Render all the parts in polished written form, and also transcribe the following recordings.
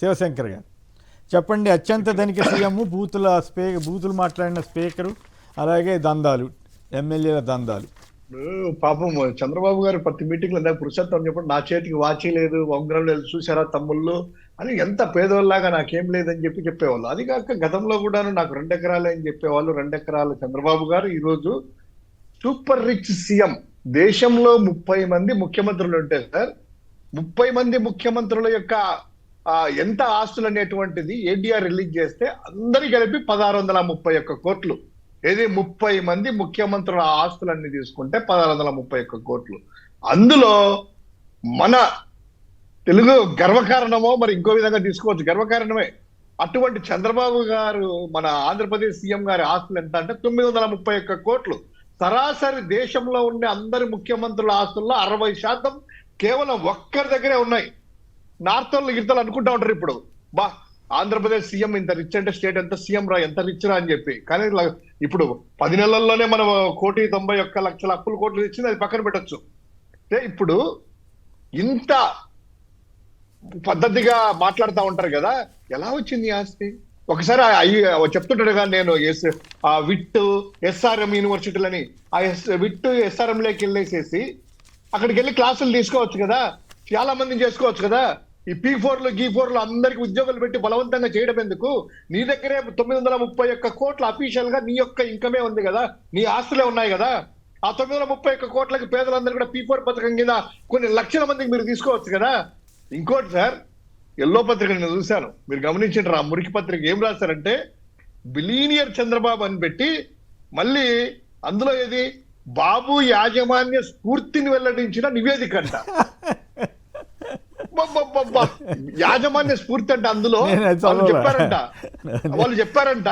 శివశంకర్ గారు చెప్పండి. అత్యంత ధనిక సీఎం, బూతులు మాట్లాడిన స్పీకరు, అలాగే దందాలు, ఎమ్మెల్యేల దందాలు. పాపం చంద్రబాబు గారు ప్రతి మీటింగ్ లో పురుషోత్తం చెప్పండి, నా చేతికి వాచి లేదు, ఉంగరం లేదు, చూసారా తమ్ముళ్ళు అని ఎంత పేదోళ్ళలాగా నాకేం లేదని చెప్పేవాళ్ళు. అది కాక గతంలో కూడాను నాకు 2 ఎకరాలే అని చెప్పేవాళ్ళు. 2 ఎకరాల చంద్రబాబు గారు ఈ రోజు సూపర్ రిచ్ సీఎం. దేశంలో 30 మంది ముఖ్యమంత్రులు ఉంటే సార్, 30 మంది ముఖ్యమంత్రుల యొక్క ఎంత ఆస్తులు అనేటువంటిది ఏడీఆర్ రిలీజ్ చేస్తే అందరి కలిపి 1631 కోట్లు. ఏది 30 మంది ముఖ్యమంత్రుల ఆస్తులన్నీ తీసుకుంటే 1631 కోట్లు. అందులో మన తెలుగు గర్వకారణమో మరి ఇంకో విధంగా తీసుకోవచ్చు, గర్వకారణమే. అటువంటి చంద్రబాబు గారు మన ఆంధ్రప్రదేశ్ సీఎం గారి ఆస్తులు ఎంత అంటే 931 కోట్లు. సరాసరి దేశంలో ఉండే అందరి ముఖ్యమంత్రుల ఆస్తుల్లో 60% కేవలం ఒక్కరి దగ్గరే ఉన్నాయి. నార్త్ వాళ్ళు గిరితలు అనుకుంటా ఉంటారు ఇప్పుడు, ఆంధ్రప్రదేశ్ సీఎం ఇంత రిచ్ అంటే స్టేట్ ఎంత సీఎం రా, ఎంత రిచ్ రా అని చెప్పి. కానీ ఇప్పుడు 10 నెలల్లోనే మనం 1,91,00,000 అప్పుల కోట్లు ఇచ్చింది, అది పక్కన పెట్టచ్చు. ఇప్పుడు ఇంత పద్ధతిగా మాట్లాడుతూ ఉంటారు కదా, ఎలా వచ్చింది ఆస్తి? ఒకసారి చెప్తుంటాడు కదా, నేను విట్ ఎస్ఆర్ఎం యూనివర్సిటీలని, విట్ ఎస్ఆర్ఎం లోకి వెళ్ళేసేసి అక్కడికి వెళ్ళి క్లాసులు తీసుకోవచ్చు కదా, చాలా మందిని చేసుకోవచ్చు కదా. ఈ P4లు G4లు అందరికి ఉద్యోగాలు పెట్టి బలవంతంగా చేయడం ఎందుకు? నీ దగ్గరే 931 కోట్ల అఫీషియల్ గా నీ యొక్క ఇన్కమే ఉంది కదా, నీ ఆస్తులే ఉన్నాయి కదా. ఆ 931 కోట్లకి పేదలందరూ కూడా P4 పథకం కింద కొన్ని లక్షల మందికి మీరు తీసుకోవచ్చు కదా. ఇంకోటి సార్, ఎల్లో పత్రిక నేను చూశాను, మీరు గమనించారు. ఆ మురికి పత్రిక ఏం రాశారంటే, బిలీనియర్ చంద్రబాబు అని పెట్టి మళ్ళీ అందులో ఏది బాబు యాజమాన్య స్ఫూర్తిని వెల్లడించిన నివేదిక అంట. యాజమాన్య స్ఫూర్తి అంటే అందులో వాళ్ళు చెప్పారంట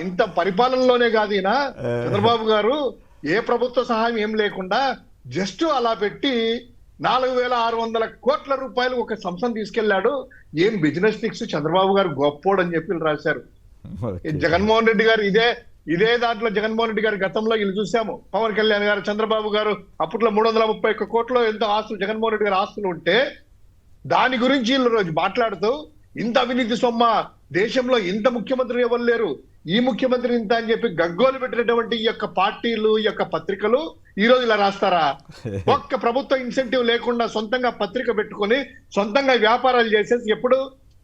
ఇంత పరిపాలనలోనే కాదు ఈయన చంద్రబాబు గారు ఏ ప్రభుత్వ సహాయం ఏం లేకుండా జస్ట్ అలా పెట్టి 4,600 కోట్ల రూపాయలు ఒక సంస్థను తీసుకెళ్లాడు. ఏం బిజినెస్ ఫిక్స్, చంద్రబాబు గారు గొప్పోడు అని చెప్పి రాశారు. జగన్మోహన్ రెడ్డి గారు ఇదే దాంట్లో జగన్మోహన్ రెడ్డి గారు గతంలో వీళ్ళు చూసాము. పవన్ కళ్యాణ్ గారు, చంద్రబాబు గారు అప్పట్లో 331 కోట్లు ఎంతో ఆస్తులు జగన్మోహన్ రెడ్డి గారు ఆస్తులు ఉంటే దాని గురించి వీళ్ళు రోజు మాట్లాడుతూ ఇంత అవినీతి సొమ్మ దేశంలో ఇంత ముఖ్యమంత్రి ఎవరు లేరు, ఈ ముఖ్యమంత్రి ఇంత అని చెప్పి గగ్గోలు పెట్టినటువంటి ఈ యొక్క పార్టీలు, ఈ యొక్క పత్రికలు ఈ రోజు ఇలా రాస్తారా? ఒక్క ప్రభుత్వ ఇన్సెంటివ్ లేకుండా సొంతంగా పత్రిక పెట్టుకొని సొంతంగా వ్యాపారాలు చేసేసి, ఎప్పుడు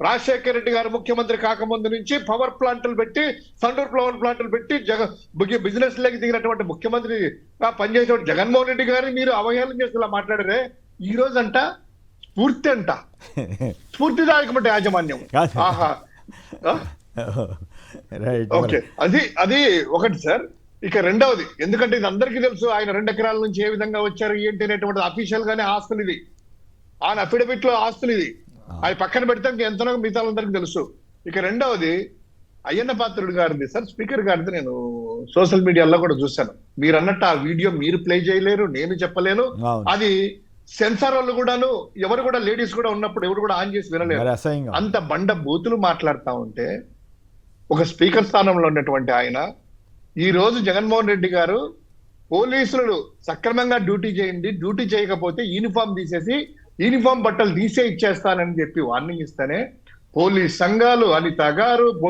రాజశేఖర రెడ్డి గారు ముఖ్యమంత్రి కాకముందు నుంచి పవర్ ప్లాంట్లు పెట్టి, సండూర్ పవర్ ప్లాంట్లు పెట్టి బిజినెస్ లోకి దిగినటువంటి ముఖ్యమంత్రి పనిచేసే జగన్మోహన్ రెడ్డి గారిని మీరు అవహేళన చేసేలా మాట్లాడరే. ఈ రోజు అంట స్ఫూర్తి అంట, స్ఫూర్తిదాయకమంటే యాజమాన్యం. ఆహా, ఓకే, అది ఒకటి సార్. ఇక రెండవది, ఎందుకంటే ఇది అందరికీ తెలుసు, ఆయన 2 ఎకరాల నుంచి ఏ విధంగా వచ్చారు ఏంటి అనేటువంటి అఫీషియల్ గానే ఆస్తులు ఇది, ఆయన అఫిడవిట్ లో ఆస్తులు ఇది, అవి పక్కన పెడితే ఎంతనో మిగతా అందరికీ తెలుసు. ఇక రెండవది అయ్యన్న పాత్రుడు గారిది సార్, స్పీకర్ గారిది నేను సోషల్ మీడియాలో కూడా చూశాను. మీరు అన్నట్టు ఆ వీడియో మీరు ప్లే చేయలేరు, నేను చెప్పలేను. అది సెన్సార్ వాళ్ళు కూడాను, ఎవరు కూడా లేడీస్ కూడా ఉన్నప్పుడు ఎవరు కూడా ఆన్ చేసి వినలేరు. అంత బండ బూతులు మాట్లాడుతూ ఉంటే ఒక స్పీకర్ స్థానంలో ఉన్నటువంటి ఆయన ఈ రోజు జగన్మోహన్ రెడ్డి గారు పోలీసులు సక్రమంగా డ్యూటీ చేయండి, డ్యూటీ చేయకపోతే యూనిఫామ్ తీసేసి యూనిఫామ్ బట్టలు తీసే ఇచ్చేస్తానని చెప్పి వార్నింగ్ ఇస్తేనే పోలీస్ సంఘాలు, అనిత గారు, ఉప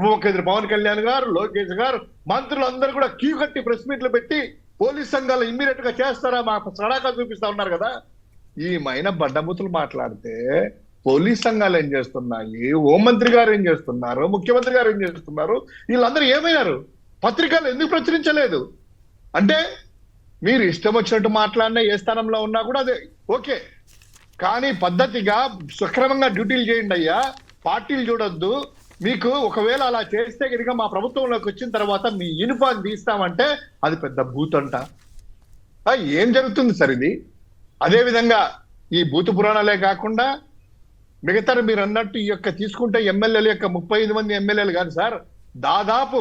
ముఖ్యమంత్రి పవన్ కళ్యాణ్ గారు, లోకేష్ గారు, మంత్రులు అందరూ కూడా క్యూ కట్టి ప్రెస్ మీట్లు పెట్టి పోలీస్ సంఘాలు ఇమ్మీడియట్ గా చేస్తారా, మా సడాకా చూపిస్తా ఉన్నారు కదా. ఈ మైన బడ్డబూతులు మాట్లాడితే పోలీస్ సంఘాలు ఏం చేస్తున్నాయి, హోంమంత్రి గారు ఏం చేస్తున్నారు, ముఖ్యమంత్రి గారు ఏం చేస్తున్నారు, వీళ్ళందరూ ఏమయ్యారు? పత్రికలు ఎందుకు ప్రచురించలేదు? అంటే మీరు ఇష్టం వచ్చినట్టు మాట్లాడినా, ఏ స్థానంలో ఉన్నా కూడా అదే ఓకే, కానీ పద్ధతిగా సక్రమంగా డ్యూటీలు చేయండి అయ్యా, పార్టీలు చూడొద్దు. మీకు ఒకవేళ అలా చేస్తే కనుక మా ప్రభుత్వంలోకి వచ్చిన తర్వాత మీ యూనిఫామ్ తీస్తామంటే అది పెద్ద బూత్ అంట. ఏం జరుగుతుంది సార్ ఇది? అదే విధంగా ఈ బూతు పురాణాలే కాకుండా మిగతా మీరు అన్నట్టు ఈ యొక్క తీసుకుంటే ఎమ్మెల్యేల యొక్క 35 మంది ఎమ్మెల్యేలు కాదు సార్, దాదాపు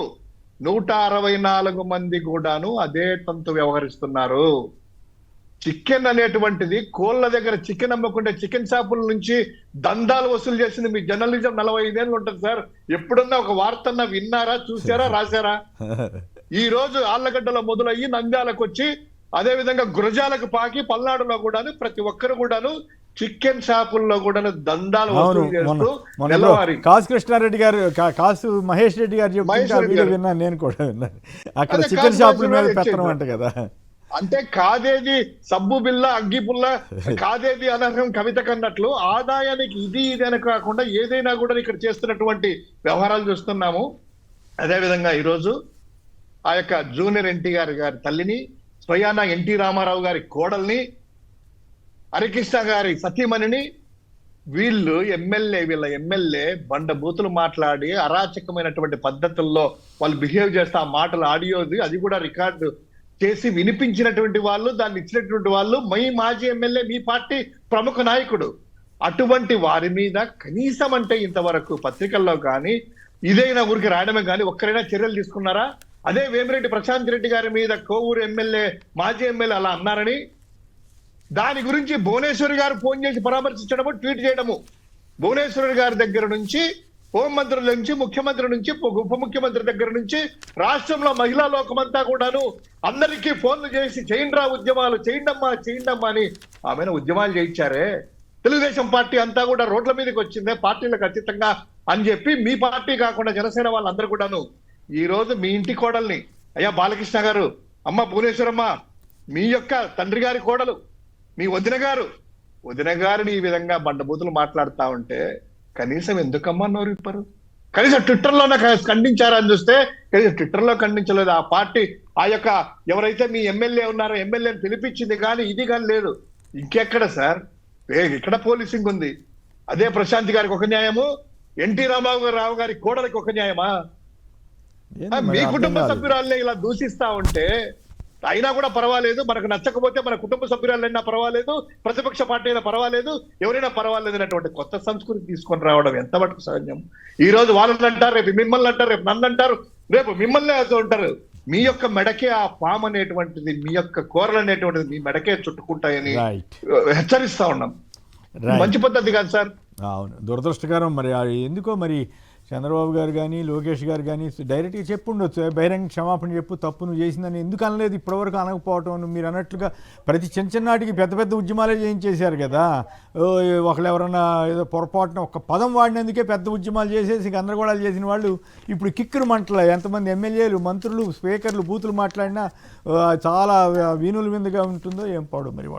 164 మంది కూడాను అదే తంతు వ్యవహరిస్తున్నారు. చికెన్ అనేటువంటిది, కోళ్ళ దగ్గర చికెన్ అమ్మకుంటే చికెన్ షాపుల నుంచి దందాలు వసూలు చేసింది మీ జర్నలిజం 45 ఏళ్ళు ఉంటుంది సార్. ఎప్పుడన్నా ఒక వార్తన్నా విన్నారా, చూసారా, రాశారా? ఈ రోజు ఆళ్లగడ్డలో మొదలయ్యి నంద్యాలకు వచ్చి అదే విధంగా గురజాలకు పాకి పల్నాడులో కూడాను ప్రతి ఒక్కరు కూడాను చికెన్ షాపుల్లో కూడాను దందాలు అవును, వసూలు చేస్తూ మొన్న నెలవారీ కాసు కృష్ణారెడ్డి గారు కాసు మహేష్ రెడ్డి గారు చెప్తుంటే మహేష్ ఆ రెడ్డి వీడియో గారు. విన్నాను, నేను కూడా విన్నాను. అక్కడ అదే చికెన్ కాసు షాపుల మీద మహేష్ రెడ్డి పెత్తనం గారు అంట కదా. అంటే కాదేది సబ్బు బిల్ల అగ్గి పుల్ల కాదేది అనర్హం కవిత కన్నట్లు ఆదాయానికి ఇది ఇది అని కాకుండా ఏదైనా కూడా ఇక్కడ చేస్తున్నటువంటి వ్యవహారాలు చూస్తున్నాము. అదే విధంగా ఈరోజు ఆ యొక్క జూనియర్ ఎన్టీఆర్ గారి తల్లిని, స్వయాన ఎన్టీ రామారావు గారి కోడల్ని, హరికృష్ణ గారి సతీమణిని వీళ్ళ ఎమ్మెల్యే బండ బూతులు మాట్లాడి అరాచకమైనటువంటి పద్ధతుల్లో వాళ్ళు బిహేవ్ చేస్తే ఆ మాటలు ఆడియోది అది కూడా రికార్డు చేసి వినిపించినటువంటి వాళ్ళు, దాన్ని ఇచ్చినటువంటి వాళ్ళు మీ మాజీ ఎమ్మెల్యే, మీ పార్టీ ప్రముఖ నాయకుడు. అటువంటి వారి మీద కనీసం అంటే ఇంతవరకు పత్రికల్లో కానీ ఇదైనా ఊరికి రాయడమే కానీ ఒక్కరైనా చర్యలు తీసుకున్నారా? అదే వేమిరెడ్డి ప్రశాంత్ రెడ్డి గారి మీద కోవూరు ఎమ్మెల్యే, మాజీ ఎమ్మెల్యే అలా అన్నారని దాని గురించి భువనేశ్వరి గారు ఫోన్ చేసి పరామర్శించడము, ట్వీట్ చేయడము. భువనేశ్వరి గారి దగ్గర నుంచి, హోంమంత్రుల నుంచి, ముఖ్యమంత్రి నుంచి, ఉప ముఖ్యమంత్రి దగ్గర నుంచి రాష్ట్రంలో మహిళా లోకమంతా కూడాను అందరికీ ఫోన్లు చేసి చేయండిరా ఉద్యమాలు, చేయండమ్మా అని ఆమెను ఉద్యమాలు చేయించారే. తెలుగుదేశం పార్టీ అంతా కూడా రోడ్ల మీదకి వచ్చిందే పార్టీలకు అతీతంగా అని చెప్పి మీ పార్టీ కాకుండా జనసేన వాళ్ళందరూ కూడాను ఈ రోజు మీ ఇంటి కోడల్ని, అయ్యా బాలకృష్ణ గారు, అమ్మ భువనేశ్వరమ్మ, మీ యొక్క తండ్రి గారి కోడలు, మీ వదిన గారిని ఈ విధంగా బండబూతులు మాట్లాడుతా ఉంటే కనీసం ఎందుకమ్మా నోరు ఇప్పరు? కనీసం ట్విట్టర్లోనే ఖండించారా అని చూస్తే కనీసం ట్విట్టర్లో ఖండించలేదు. ఆ పార్టీ ఆ యొక్క ఎవరైతే మీ ఎమ్మెల్యే ఉన్నారో ఎమ్మెల్యేని పిలిపించింది కానీ ఇది కానీ లేదు. ఇంకెక్కడ సార్ ఇక్కడ పోలీసింగ్ ఉంది? అదే ప్రశాంత్ గారికి ఒక న్యాయము, ఎన్టీ రామారావు గారి కోడలికి ఒక న్యాయమా? మీ కుటుంబ సభ్యురాలనే ఇలా దూషిస్తా ఉంటే అయినా కూడా పర్వాలేదు, మనకు నచ్చకపోతే మన కుటుంబ సభ్యురాలైనా పర్వాలేదు, ప్రతిపక్ష పార్టీ అయినా పర్వాలేదు, ఎవరైనా పర్వాలేదు అనేటువంటి కొత్త సంస్కృతి తీసుకొని రావడం ఎంత మటుకు సహజం? ఈ రోజు వాళ్ళని అంటారు, రేపు మిమ్మల్ని అంటారు, రేపు నన్ను అంటారు, రేపు మిమ్మల్ని ఉంటారు. మీ యొక్క మెడకే ఆ పాము అనేటువంటిది, మీ యొక్క కూరలు అనేటువంటిది మీ మెడకే చుట్టుకుంటాయని హెచ్చరిస్తా ఉన్నాం. మంచి పద్ధతి కాదు సార్. అవును, దురదృష్టకరం. మరి ఎందుకో మరి చంద్రబాబు గారు కానీ లోకేష్ గారు కానీ డైరెక్ట్గా చెప్పుండొచ్చు, బహిరంగ క్షమాపణ చెప్పు, తప్పు నువ్వు చేసిందని ఎందుకు అనలేదు ఇప్పటివరకు అనకపోవటం? మీరు అన్నట్లుగా ప్రతి చిన్ననాటికి పెద్ద ఉద్యమాలే చేయించేశారు కదా. ఒకళ్ళు ఎవరన్నా ఏదో పొరపాటున ఒక పదం వాడినందుకే పెద్ద ఉద్యమాలు చేసేసి గందరగోళాలు చేసిన వాళ్ళు ఇప్పుడు కిక్కురు మంటల ఎంతమంది ఎమ్మెల్యేలు, మంత్రులు, స్పీకర్లు బూతులు మాట్లాడినా చాలా వీణుల విందుగా ఉంటుందో ఏం పాడు మరి వాళ్ళు.